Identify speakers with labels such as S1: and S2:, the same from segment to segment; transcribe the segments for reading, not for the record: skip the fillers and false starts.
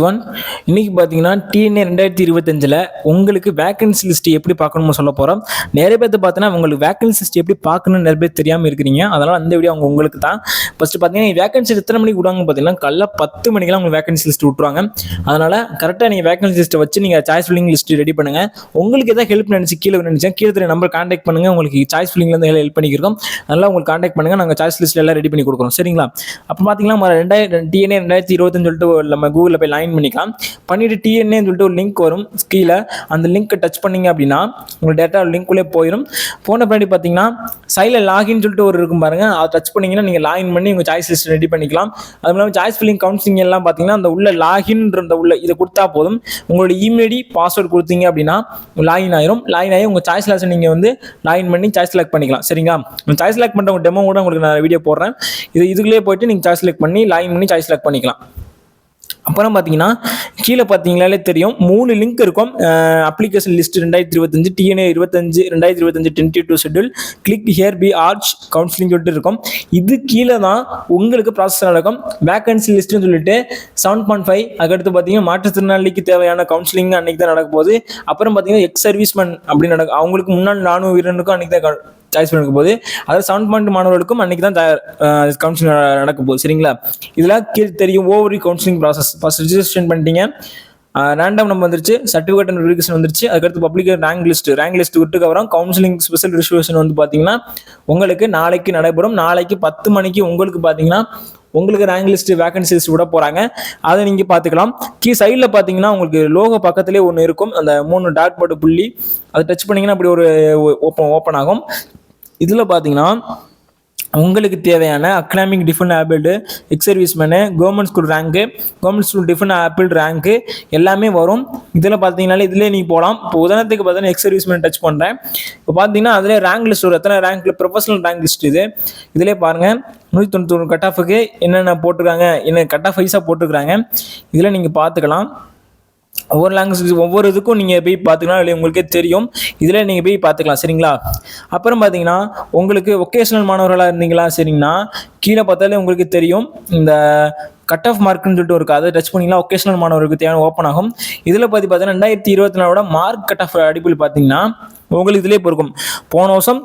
S1: One இன்னைக்கு பார்த்தீங்கன்னா DNA 2025 உங்களுக்கு வேகன்சி லிஸ்ட் எப்படி பார்க்கணும்னு சொல்ல போகிறோம். நிறைய பேர் பார்த்தீங்கன்னா உங்களுக்கு வேகன்சி லிஸ்ட் எப்படி பார்க்கணும்னு நிறைய பேர் தெரியாமல் இருக்கிறீங்க. அதனால் அந்த வீடியோ உங்களுக்கு தான். ஃபஸ்ட்டு பார்த்தீங்கன்னா வேகன்சி எத்தனை மணிக்கு விடுவாங்க பார்த்தீங்கன்னா காலைல 10 மணிக்கெல்லாம் உங்களுக்கு வேகன்சி லிஸ்ட் விட்டுருவாங்க. அதனால் கரெக்டாக நீங்கள் வேகன்சி லிஸ்ட்டை வச்சு நீங்கள் சாய்ஸ் ஃபில்லிங் லிஸ்ட் ரெடி பண்ணுங்கள். உங்களுக்கு எதாவது ஹெல்ப் நினச்சி கீழே தெரிய நம்பர் கான்டாக்ட் பண்ணுங்கள். உங்களுக்கு சாய்ஸ் ஃபில்லிங்லேருந்து ஹெல்ப் பண்ணிக்கிறோம். அதனால் உங்களுக்கு கான்டாக்ட் பண்ணுங்கள். நாங்கள் சாய்ஸ் லிஸ்ட் எல்லாம் ரெடி பண்ணி கொடுக்குறோம். சரிங்களா? அப்போ பார்த்தீங்கன்னா டிஎன்ஏ 2025 சொல்லிட்டு நம்ம கூகுளில் போய் லைன் பண்ணிக்கலாம். பண்ணிட்டு டிஎன்ஏ சொல்லிட்டு ஒரு லிங்க் வரும் கீழே. அந்த லிங்க்கை டச் பண்ணீங்க அப்படின்னா உங்களுக்கு டேட்டா லிங்க்குள்ளே போயிடும். போன பின்னாடி பார்த்தீங்கன்னா சைடில் லாகின் சொல்லிட்டு ஒரு இருக்கும் பாருங்க. அதை டச் பண்ணீங்கன்னா நீங்கள் லாகின் பண்ணி உங்கள் சாய்ஸ் லிஸ்ட் ரெடி பண்ணிக்கலாம். அது இல்லாமல் சாய்ஸ் ஃபில்லிங் கவுன்சிலிங் எல்லாம் பார்த்தீங்கன்னா அந்த உள்ள லாகின்ன்ற உள்ள இதை கொடுத்தா போதும். உங்களோட இமெயில் ஐடி பாஸ்வேர்டு கொடுத்தீங்க அப்படின்னா லாகின் ஆயிரும். லாகின் ஆகி உங்கள் சாய்ஸ் லிஸ்ட் நீங்கள் லாகின் பண்ணி சாய்ஸ் செலக்ட் பண்ணிக்கலாம். சரிங்களா? சாய்ஸ் செலக்ட் பண்ணுற உங்கள் டெமோ கூட உங்களுக்கு நான் வீடியோ போடுறேன். இதுக்குள்ளே போயிட்டு நீங்கள் சாய்ஸ் செலக்ட் பண்ணி லாகின் பண்ணி சாய்ஸ் செலக்ட் பண்ணிக்கலாம். அப்புறம் பார்த்தீங்கன்னா கீழே பார்த்தீங்களாலே தெரியும் 3 லிங்க் இருக்கும். Application list 2025 TNEA 2025 22 schedule click here B Arch counselling சொல்லிட்டு இருக்கும். இது கீழே தான் உங்களுக்கு ப்ராசஸ் நடக்கும். வேகன்சி லிஸ்ட்னு சொல்லிட்டு 7.5 அதுக்கடுத்து பார்த்தீங்கன்னா மாற்றுத்திறனாளிக்கு தேவையான கவுன்சிலிங் அன்னைக்கு தான் நடக்க போகுது. அப்புறம் பார்த்தீங்கன்னா எக்ஸ் சர்வீஸ்மேன் அப்படின்னு நடக்கும். அவங்களுக்கு முன்னாள் ராணுவ வீரனுக்கும் அன்னைக்கு தான் சாய்ஸ் பண்ண போகுது. அதாவது 7 மாணவர்களுக்கும் அன்னைக்கு தான் கவுன்சிலிங் நடக்க போகுது. சரிங்களா? இதெல்லாம் தெரியும். Ovary counselling process first registration பண்ணிட்டீங்க. ரேண்டம் நம்ம வந்துருச்சு. சர்டிஃபிகேட் அண்ட் வெரிஃபிகேஷன் வந்துருச்சு. அதுக்கடுத்து பப்ளிக் ரேங்க் லிஸ்ட் விட்டுக்கு அப்புறம் கவுன்சிலிங் ஸ்பெஷல் ரிசர்வேஷன் பார்த்தீங்கன்னா உங்களுக்கு நாளைக்கு நடைபெறும். நாளைக்கு 10 மணிக்கு உங்களுக்கு ரேங்க் லிஸ்ட் வேகன்சி லிஸ்ட் விட போறாங்க. அதை நீங்க பாத்துக்கலாம். சைடில் பார்த்தீங்கன்னா உங்களுக்கு லோகோ பக்கத்திலே ஒன்று இருக்கும். அந்த 3 டாட் போட்டு புள்ளி அதை டச் பண்ணீங்கன்னா அப்படி ஒரு ஓப்பன் ஆகும். இதில் பார்த்தீங்கன்னா உங்களுக்கு தேவையான அகடமிக் டிஃபன் ஆப்பிள்டு எக்ஸ் சர்வீஸ்மேனு கவர்மெண்ட் ஸ்கூல் ரேங்க்கு கவர்மெண்ட் ஸ்கூல் டிஃபன் ஆப்பிள் ரேங்க்கு எல்லாமே வரும். இதில் பார்த்தீங்கன்னாலே இதிலே நீங்கள் போகலாம். இப்போ உதாரணத்துக்கு பார்த்தீங்கன்னா எக்ஸ் சர்வீஸ்மேன் டச் பண்ணுறேன். இப்போ பார்த்தீங்கன்னா அதிலே ரேங்க் லிஸ்ட் வரும். எத்தனை ரேங்க்ல ப்ரொஃபஷனல் ரேங்க் லிஸ்ட் இதிலே பாருங்கள். 191 கட் ஆஃபுக்கு என்னென்ன போட்டிருக்காங்க, என்ன கட் ஆஃப் வைஸாக போட்டிருக்காங்க. இதில் நீங்கள் பார்த்துக்கலாம். ஒவ்வொரு லாங்குவேஜ் ஒவ்வொரு இதுக்கும் நீங்கள் போய் பார்த்துக்கலாம். உங்களுக்கே தெரியும். இதில் நீங்கள் போய் பார்த்துக்கலாம். சரிங்களா? அப்புறம் பார்த்தீங்கன்னா உங்களுக்கு ஒகேஷனல் மாணவர்களாக இருந்தீங்களா சரிங்களா, கீழே பார்த்தாலே உங்களுக்கு தெரியும். இந்த கட் ஆஃப் மார்க்னு சொல்லிட்டு ஒரு அதை டச் பண்ணிங்கன்னா ஒகேஷனல் மாணவர்களுக்கு தேவையான ஓப்பன் ஆகும். இதில் பார்த்தீங்கன்னா 2024 மார்க் கட் ஆஃப் அடிப்படையில் பார்த்தீங்கன்னா உங்களுக்கு இதிலே இருக்கும். போன வருஷம்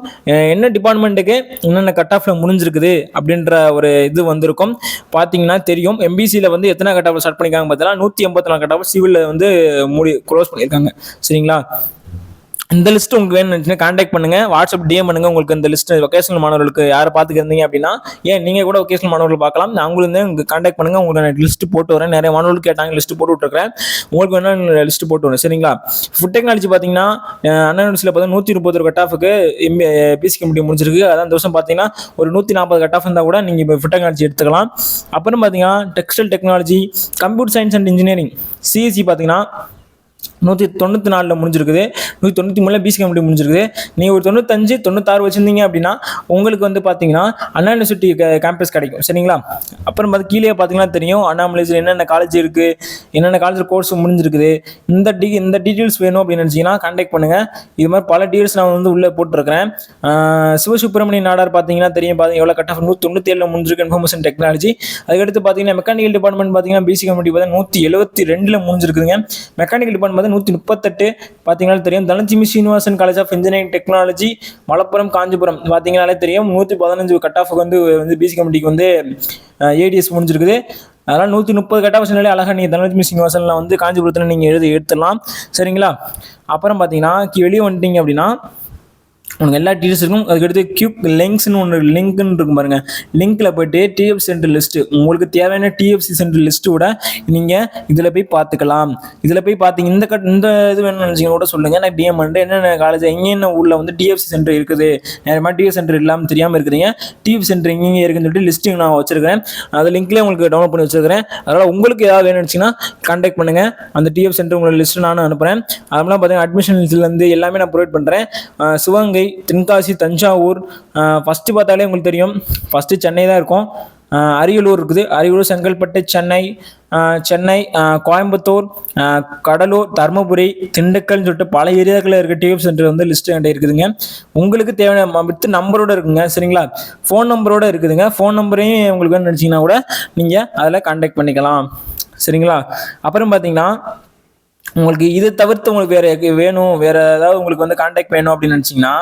S1: என்ன டிபார்ட்மெண்ட்டுக்கு என்னென்ன கட் ஆஃப்ல முடிஞ்சிருக்குது அப்படின்ற ஒரு இது வந்திருக்கும். பார்த்தீங்கன்னா தெரியும். எம்பிசியில் எத்தனை கட் ஆஃப் ஸ்டார்ட் பண்ணியிருக்காங்க பார்த்தீங்கன்னா 184 கட் ஆஃப் சிவிலில் க்ளோஸ் பண்ணியிருக்காங்க. சரிங்களா? இந்த லிஸ்ட் உங்களுக்கு வேணும்னு கான்டாக்ட் பண்ணுங்க. வாட்ஸ்அப் டிஎம் பண்ணுங்க. உங்களுக்கு இந்த லிஸ்ட் ஒகேஷனல் மாணவர்களுக்கு யாரை பார்த்துக்கிறீங்க அப்படின்னா நீங்க கூட ஒகேஷனல் மாணவர்கள் பார்க்கலாம். நான் உங்களுக்கு கான்டாக்ட் பண்ணுங்க. உங்களுக்கு நான் லிஸ்ட் போட்டு வரேன். நிறைய மாணவர்களுக்கு கேட்டாங்க, லிஸ்ட் போட்டு விட்டுருக்கேன். உங்களுக்கு வேணா லிஸ்ட் போட்டு வரேன். சரிங்களா? ஃபுட் டெக்னாலஜி பார்த்தீங்கன்னா அண்ணா யூனிவர்சிட்டியில் பார்த்தீங்கன்னா 131 கட் ஆஃபுக்கு பிசி கமிட்டி முடிஞ்சிருக்கு. அதான் இந்த வருஷம் பார்த்தீங்கன்னா ஒரு 140 கட் ஆஃப் இருந்தால் கூட நீங்கள் இப்போ ஃபுட் டெக்னாலஜி எடுத்துக்கலாம். அப்புறம் பார்த்தீங்கன்னா textile technology computer science and engineering CSE பார்த்தீங்கன்னா 194 முடிஞ்சிருக்குது. 193 பிசி கமிட்டி முடிஞ்சிருக்குது. நீங்கள் ஒரு 95 96 வச்சிருந்தீங்க அப்படின்னா உங்களுக்கு பார்த்தீங்கன்னா அண்ணா யூனிவர்சிட்டி கேம்பஸ் கிடைக்கும். சரிங்களா? அப்புறம் கீழே பார்த்தீங்கன்னா தெரியும் அண்ணாமலையில் என்னென்ன காலேஜ் இருக்குது, என்னென்ன காலேஜ் கோர்ஸ் முடிஞ்சிருக்குது. இந்த டீட்டெயில்ஸ் வேணும் அப்படின்னு நினச்சிங்கன்னா கான்டாக்ட் பண்ணுங்கள். இது மாதிரி பல டீட்டெயில்ஸ் நான் உள்ளே போட்டிருக்கிறேன். சிவசுப்ரமணியன் நாடார் பார்த்தீங்கன்னா தெரியும். எவ்வளோ கட் ஆஃப் 197 முடிஞ்சிருக்கு இன்ஃபர்மேஷன் டெக்னாலஜி. அதுக்கடுத்து பார்த்தீங்கன்னா மெக்கானிக்கல் டிபார்ட்மெண்ட் பார்த்தீங்கன்னா பிசி கமிட்டி பார்த்தீங்கன்னா 172 முடிஞ்சிருக்குதுங்க. மெக்கானிக்கல் டிபார்ட்மெண்ட் 138 பார்த்தீங்கன்னா தெரியும். Dhanalakshmi Srinivasan college of engineering technology Malappuram Kanchipuram பார்த்தீங்கன்னாலே தெரியும். 115 கட் ஆஃப் பிசி கமிட்டிக்கு ஏடிஎஸ் முடிஞ்சிருக்குது. அதனால் 130 கட் ஆஃப் சொன்னாலே அழகாக நீங்கள் தனலட்சுமி ஸ்ரீனிவாசனில் காஞ்சிபுரத்தில் நீங்கள் எடுத்துடலாம். சரிங்களா? அப்புறம் பார்த்தீங்கன்னா வெளியே வந்துட்டீங்க அப்படின்னா உங்களுக்கு எல்லா டீட்டெயில்ஸ் இருக்கும். அதுக்கடுத்து கியூக் லிங்க்ஸ்னு ஒன்று லிங்க்னு இருக்கும் பாருங்க. லிங்க்ல போயிட்டு டிஎஃப் சென்டர் லிஸ்ட் உங்களுக்கு தேவையான டிஎஃப்சி சென்டர் லிஸ்ட் கூட நீங்கள் இதில் போய் பார்த்துக்கலாம். இதில் போய் பார்த்தீங்க இந்த இது வேணும்னு நினச்சிங்கன்னா கூட சொல்லுங்கள். நான் டிஎம் பண்ணிட்டு என்னென்ன காலேஜ் எங்கென்ன ஊரில் டிஎஃப்சி சென்டர் இருக்குது, நேரமாக டிஎஃப் சென்டர் இல்லாமல் தெரியாமல் இருக்கிறீங்க. டிஎஃப் சென்டர் எங்கெங்கே இருக்குன்னு சொல்லிட்டு லிஸ்ட்டிங் நான் வச்சிருக்கிறேன். அந்த லிங்க்லேயே உங்களுக்கு டவுன்லோட் பண்ணி வச்சிருக்கிறேன். அதனால் உங்களுக்கு ஏதாவது வேணும்னு நினச்சிங்கன்னா கான்டாக்ட் பண்ணுங்கள். அந்த டிஎஃப் சென்டர் உங்களோட லிஸ்ட் நானும் அனுப்புகிறேன். அதெல்லாம் பார்த்தீங்கன்னா அட்மிஷன்ஸ்லேருந்து எல்லாமே நான் ப்ரொவைட் பண்ணுறேன். சிவகங்கை, தென்காசி, தஞ்சாவூர் ஃபஸ்ட்டு பார்த்தாலே உங்களுக்கு தெரியும். ஃபஸ்ட்டு சென்னை தான் இருக்கும். அரியலூர் இருக்குது. அரியலூர், செங்கல்பட்டு, சென்னை, கோயம்புத்தூர், கடலூர், தருமபுரி, திண்டுக்கல்னு சொல்லிட்டு பல ஏரியாக்களில் இருக்க டிஎஃப் சென்டர் லிஸ்ட் என்கிட்ட இருக்குதுங்க. உங்களுக்கு தேவையான வித் நம்பரோட இருக்குங்க. சரிங்களா? ஃபோன் நம்பரோட இருக்குதுங்க. ஃபோன் நம்பரையும் உங்களுக்கு நினச்சிங்கன்னா கூட நீங்கள் அதில் கான்டாக்ட் பண்ணிக்கலாம். சரிங்களா. அப்புறம் பார்த்தீங்கன்னா உங்களுக்கு இதை தவிர்த்து உங்களுக்கு வேற ஏதாவது உங்களுக்கு வந்து கான்டாக்ட் வேணும் அப்படின்னு நினச்சிங்கன்னா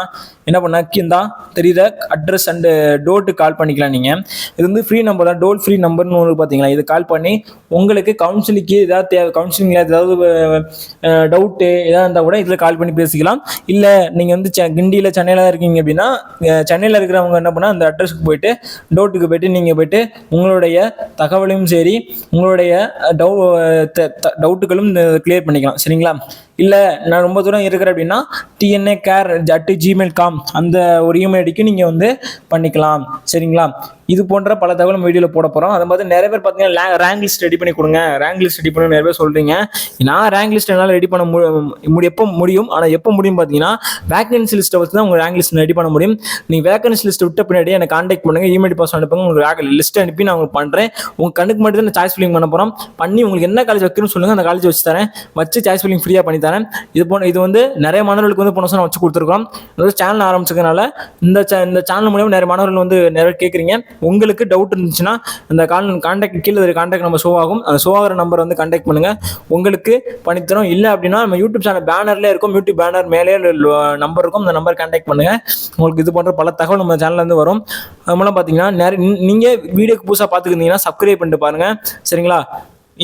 S1: என்ன பண்ணா கீழே தெரியுத அட்ரஸ் அண்டு டோருக்கு கால் பண்ணிக்கலாம். நீங்கள் இது வந்து ஃப்ரீ நம்பர் தான், டோல் ஃப்ரீ நம்பர்னு ஒன்று பார்த்தீங்களா. இது கால் பண்ணி உங்களுக்கு கவுன்சிலிங்க்கு ஏதாவது கவுன்சிலிங்கில் ஏதாவது டவுட்டு எதாவது இருந்தால் கூட இதில் கால் பண்ணி பேசிக்கலாம். இல்லை நீங்கள் வந்து கிண்டியில் சென்னையில் தான் இருக்கீங்க அப்படின்னா சென்னையில் இருக்கிறவங்க என்ன பண்ணால் அந்த அட்ரஸுக்கு போயிட்டு டோட்டுக்கு போயிட்டு நீங்கள் போயிட்டு உங்களுடைய தகவலையும் சரி உங்களுடைய டவுட்டுகளும் கிளியர் பண்ணிக்கலாம். சரிங்களா. இல்லை நான் ரொம்ப தூரம் இருக்கிறேன் அப்படின்னா tnacare@gmail.com அந்த ஒரு இமெயில் ஐடிக்கு நீங்கள் வந்து பண்ணிக்கலாம். சரிங்களா. இது போன்ற பல தகவல் வீடியோவில் போட போகிறோம். அதை மாதிரி நிறைய பேர் பார்த்தீங்கன்னா ரேங்க் லிஸ்ட் ரெடி பண்ணி கொடுங்க, ரேங்க் லிஸ்ட் ரெடி பண்ண நிறைய பேர் சொல்கிறீங்க. நான் ரேங்க் லிஸ்ட் என்னால் ரெடி பண்ண எப்போ முடியும், ஆனால் எப்போ முடியும் பார்த்தீங்கன்னா வேகன்சி லிஸ்ட்டை வச்சு தான் உங்கள் ரேங்க் லிஸ்ட் ரெடி பண்ண முடியும். நீங்கள் வேகன்சி லிஸ்ட் விட்ட பின்னாடி எனக்கு கான்டாக்ட் பண்ணுங்கள், இமெயில் பாஸ் அனுப்புங்க, உங்களுக்கு லிஸ்ட் அனுப்பி நான் உங்களுக்கு பண்ணுறேன். உங்கள் கண்ணுக்கு மட்டும் தான் நான் சாய்ஸ் ஃபில்லிங் பண்ண போகிறோம். பண்ணி உங்களுக்கு என்ன காலேஜ் வைக்கணும்னு சொல்லுங்கள், அந்த காலேஜ் வச்சு தரேன், வச்சு சாய்ஸ் ஃபில்லிங் ஃப்ரீயாக பண்ணி தரேன். இது வந்து நிறைய மாணவர்களுக்கு வந்து போன வருஷம் வச்சு கொடுத்துருக்கோம். சேனல் ஆரம்பிச்சதுனால இந்த சேனல் மூலியமாக நிறைய மாணவர்கள் வந்து நிறைய கேட்குறீங்க. உங்களுக்கு டவுட் இருந்துச்சுன்னா அந்த கான்டாக்ட் கீழே கான்டாக்ட் நம்பர் ஷோ ஆகும், அந்த ஷோ ஆகிற நம்பர் வந்து கான்டாக்ட் பண்ணுங்கள், உங்களுக்கு பண்ணித்தரோம். இல்லை அப்படின்னா நம்ம யூடியூப் சேனல் பேனர்லேயே இருக்கும், யூடியூப் பேனர் மேலே நம்பர் இருக்கும், அந்த நம்பர் கான்டாக்ட் பண்ணுங்கள். உங்களுக்கு இது போன்ற பல தகவல் நம்ம சேனல்லேருந்து வரும். அது மூலம் பார்த்தீங்கன்னா நீங்கள் வீடியோக்கு புதுசாக பார்த்துக்கிட்டீங்கன்னா சப்ஸ்கிரைப் பண்ணிட்டு பாருங்கள். சரிங்களா.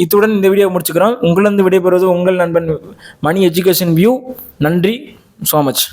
S1: இத்துடன் இந்த வீடியோ முடிச்சுக்கிறோம். உங்களிருந்து விடைபெறுவது உங்கள் நண்பன் மணி எஜுகேஷன் வியூ. நன்றி ஸோ மச்.